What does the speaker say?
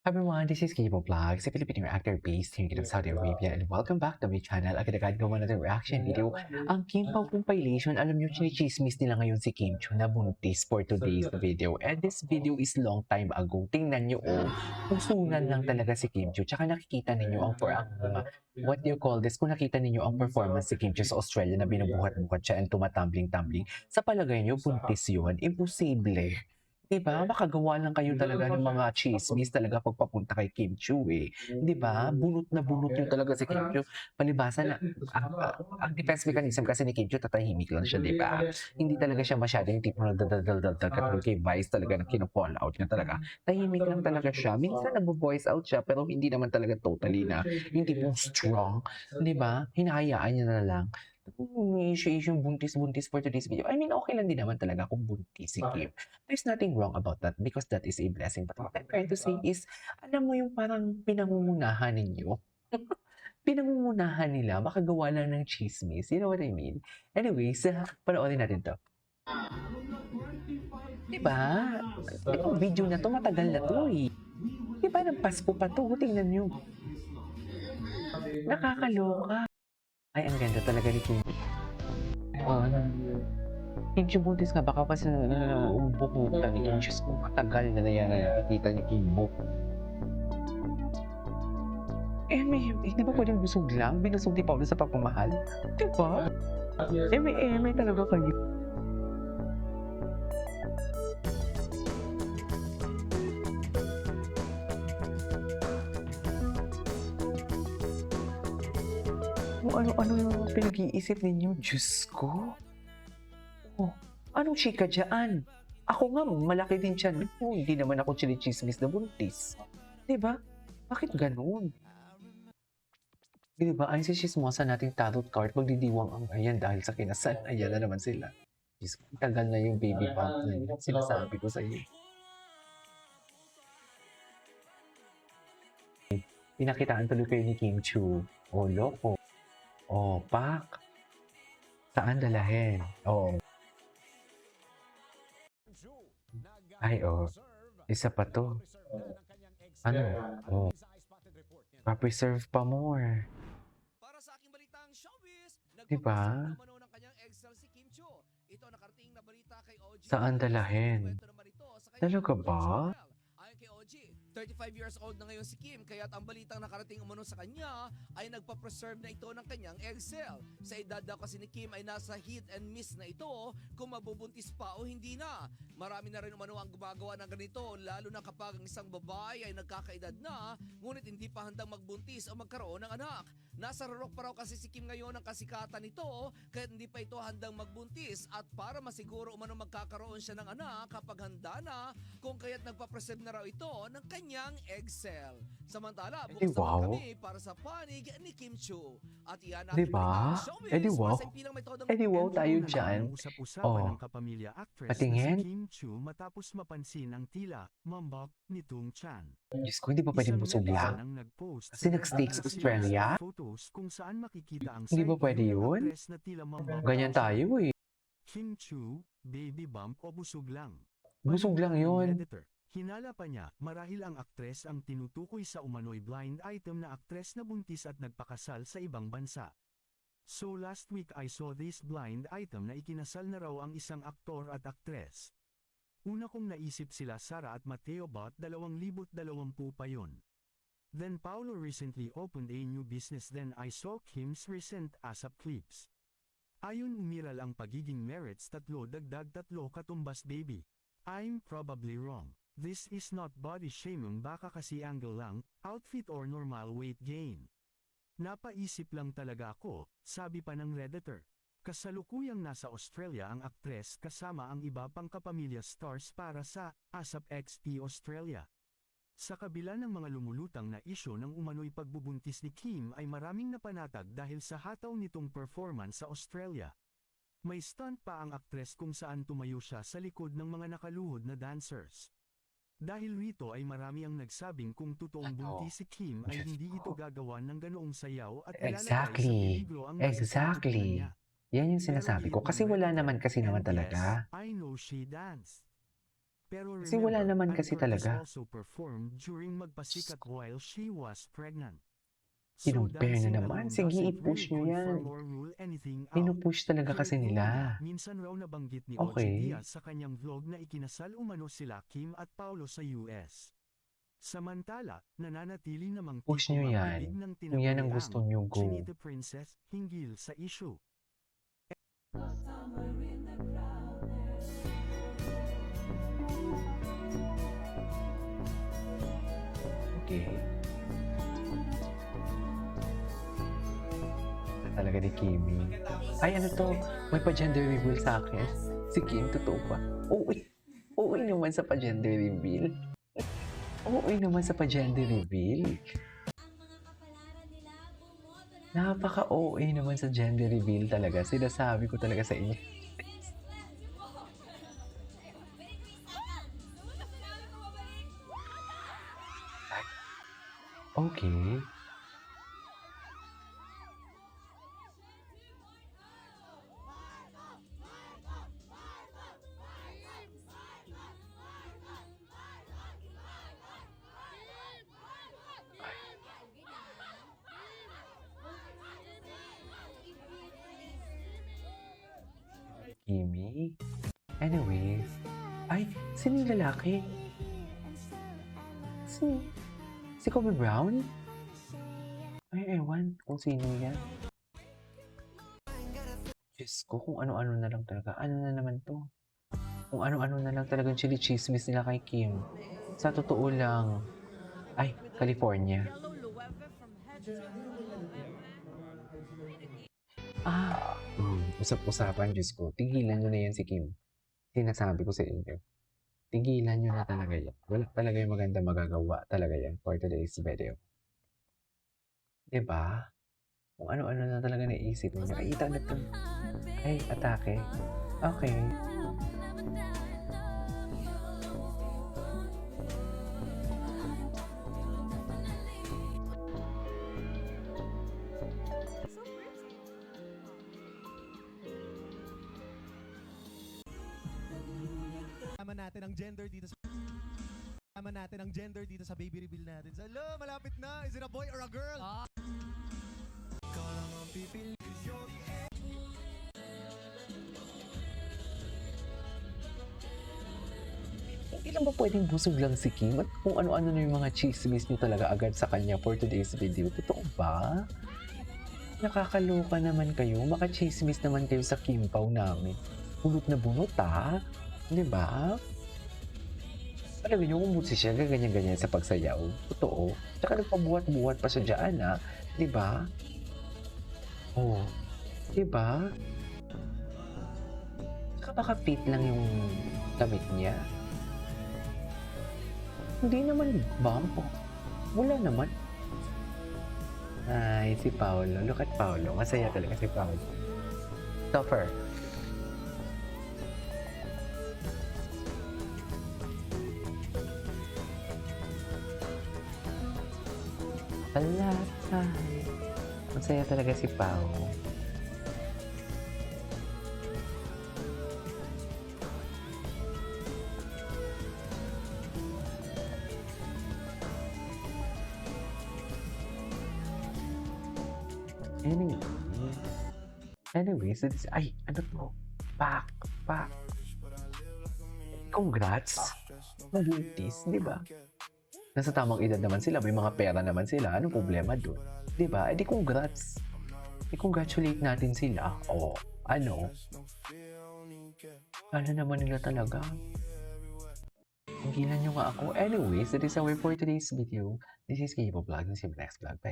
Everyone, this is Kibo Vlog, a Filipino actor based here in Saudi Arabia, and welcome back to my channel. Agad-agad gawa natin reaction video. Ang Kim Pao compilation, alam nyo, chinichismis nila ngayon si Kim Chiu na buntis for today's video. And this video is long time ago. Tingnan nyo, pusunan lang talaga si Kim Chiu. Tsaka nakikita ninyo what do you call this? Kung nakita ninyo ang performance si Kim Chiu sa Australia na binubuhat-buhat siya and tumatumbling-tumbling, sa palagay nyo, buntis yun? Imposible. 'Di ba, makagawa lang kayo talaga ng mga tsismis talaga pagpapunta kay Kim Chiu, eh. 'Di ba, bunot na bunot yun talaga si Kim Chiu. Palibhasa na ang defense mechanism kasi ni Kim Chiu tatahimik lang siya, 'di ba? Hindi talaga siya masyado yung tipong nagdadaldal-daldal katulad kay Vice talaga na kino-call out niya talaga. Tahimik lang talaga siya. Minsan nagvo-voice out siya pero hindi naman talaga totally na yung tipong strong, 'di ba? Hinahayaan niya na lang. Ini-issue yung buntis-buntis for today's video. I mean, okay lang din naman talaga kung buntis si Kim. There's nothing wrong about that because that is a blessing. But what I'm trying to say is, alam mo yung parang pinangungunahan ninyo? Pinangungunahan nila, makagawa lang ng chismis. You know what I mean? Anyways, panoorin natin to. Diba? Itong video na to, matagal na to eh. Diba, ng Pasko pa to. Tingnan nyo. Nakakaloka. Ay, ang ganda talaga ni Kim. Oh, Kim Chiu buntis nga baka kasi bukutan ni Kim Chiu. Matagal na yan na nakikita ni Kim Bo. Di ba pwedeng busog lang? Binusog ni Paolo sa pagmamahal? Di ba? Talaga kayo. Kung ano-ano yung pinag-iisip ninyo, Diyos ko. Oh, anong chika dyan? Ako nga, malaki din tiyan. Oh, hindi naman ako chinichismis na buntis. Diba? Bakit ganun? Diba, ay si chismosa nating tarot card, magdidiwang ang ayan dahil sa kinasal. Ayan na naman sila. Diyos ko, tagal na yung baby bump na yun. Sinasabi ko sa iyo. Pinakitaan tuloy kayo ni Kim Chiu. Oh, loko. Oh, pak. Saan dalahin? Oh. Ay, oh. Isa pa to. Ano? Oh. Pa-preserve pa more. Diba? Saan dalahin? Talaga ba? 35 years old na ngayon si Kim, kaya't ang balitang nakarating umano sa kanya ay nagpa-preserve na ito ng kanyang egg cell. Sa edad daw kasi ni Kim ay nasa hit and miss na ito kung mabubuntis pa o hindi na. Marami na rin umano ang gumagawa ng ganito, lalo na kapag ang isang babae ay nagkakaedad na, ngunit hindi pa handang magbuntis o magkaroon ng anak. Nasa rurok pa raw kasi si Kim ngayon ang kasikatan nito, kaya hindi pa ito handang magbuntis at para masiguro umano magkakaroon siya ng anak kapag handa na, kung kaya't nagpa-preserve na raw ito ng kanyang egg cell. Samantala, bukas naman kami para sa panig ni Kim Chiu. At iyan natin Diba? wow. Wow tayo dyan. Usap-usapan ng kapamilya actress patingin. na si Kim Chiu matapos mapansin ang tila mambak ni Tung Chan. Diyos ko, hindi ba pwedeng busog lang? Kasi nag-stay sa Australia? Photos kung saan makikita ang Hindi ba pwede yun? na tila mambak. Ganyan tayo eh. Kim Chiu, baby bump o busog lang? Busog lang yun. Editor. Hinala pa niya, marahil ang aktres ang tinutukoy sa umano'y blind item na aktres na buntis at nagpakasal sa ibang bansa. So last week I saw this blind item na ikinasal na raw ang isang aktor at aktres. Una kong naisip sila Sara at Mateo but 2020 pa yun. Then Paulo recently opened a new business then I saw Kim's recent ASAP clips. Ayon umiral ang pagiging merits 3 dagdag 3 katumbas baby. I'm probably wrong. This is not body shaming baka kasi angle lang, outfit or normal weight gain. Napaisip lang talaga ako, sabi pa ng Redditor. Kasalukuyang nasa Australia ang aktres kasama ang iba pang kapamilya stars para sa ASAP XP Australia. Sa kabila ng mga lumulutang na isyo ng umano'y pagbubuntis ni Kim ay maraming napanatag dahil sa hataw nitong performance sa Australia. May stunt pa ang aktres kung saan tumayo siya sa likod ng mga nakaluhod na dancers. Dahil rito ay marami ang nagsabing kung totoong buntis si Kim ay hindi ito gagawan ng ganoong sayaw at ilalagay sa peligro ang Pero Kasi wala remember, naman Ann kasi Curtis talaga. also performed during Magpasikat while she was pregnant. Kinumpare na dancing naman. alone Sige, doesn't i-push really nyo yan. confirm or rule anything out. Pinupush talaga kasi Heard nila. Gloria, minsan raw nabanggit ni OG Okay. Diaz sa kanyang vlog na ikinasal umano sila Kim at Paulo sa US. Samantala, nananatili namang Push tikom nyo ang yan. bibig ng Kung yan ang gusto nyo, go. Chinita Princess hinggil sa issue. Okay. Talaga ni Kimi. Ay, ano to? May pa-gender reveal sa akin. Si Kim, totoo ba? Oo, oo naman sa pa-gender reveal. Oo naman sa pa-gender reveal. Napaka-OA naman sa gender reveal talaga. Sinasabi ko talaga sa inyo. Okay. Kimi? Anyways. Ay, sino yung lalaki? Si Kobe Brown? Ay, ewan kung sino yan. Diyos ko, kung ano-ano na lang talaga. Ano na naman to? Kung ano-ano na lang talagang chili-chismis nila kay Kim. Sa totoo lang. Ay, California. Usap-usapan, Diyos ko. Tigilan nyo na yan si Kim. Sinasabi ko sa inyo. Tigilan nyo na talaga yan. Wala talaga yung maganda magagawa talaga yan for today's video. Diba? Kung ano-ano na talaga naisip nyo. Nakita na to. Ay, atake. Okay. Natin ang gender dito sa baby reveal natin. So, hello, malapit na. Is it a boy or a girl? Ikaw lang ang pipili. Hindi lang ba pwedeng busog lang si Kim at kung ano-ano na yung mga chismis niyo talaga agad sa kanya for today's video? Totoo ba? Nakakaloka naman kayo. Maka-chismis naman kayo sa Kim Pao namin. Bunot na bunot ha? Diba? Alam niyo kung buti siya, ganyan-ganyan sa pagsayaw. Totoo. Tsaka nagpabuhat-buhat pa siya dyan, ha? Diba? Oh. Diba? Tsaka baka fit lang yung damit niya. Hindi naman bump. Wala naman. Ay, si Paolo. Look at Paolo. Masaya talaga si Paolo. Tougher. Ala, masaya talaga si Pao. Anyways, ay, ano to? Pak. Congrats. Mabuntis, di ba? Nasa tamang edad naman sila, may mga pera naman sila, anong problema doon? Diba? Eh di congrats. I-congratulate natin sila. O, ano? Ano naman nila talaga? Tanggilan nyo nga ako. Anyways, that is our for today's video. This is Kibo Vlog. See you next vlog. Bye.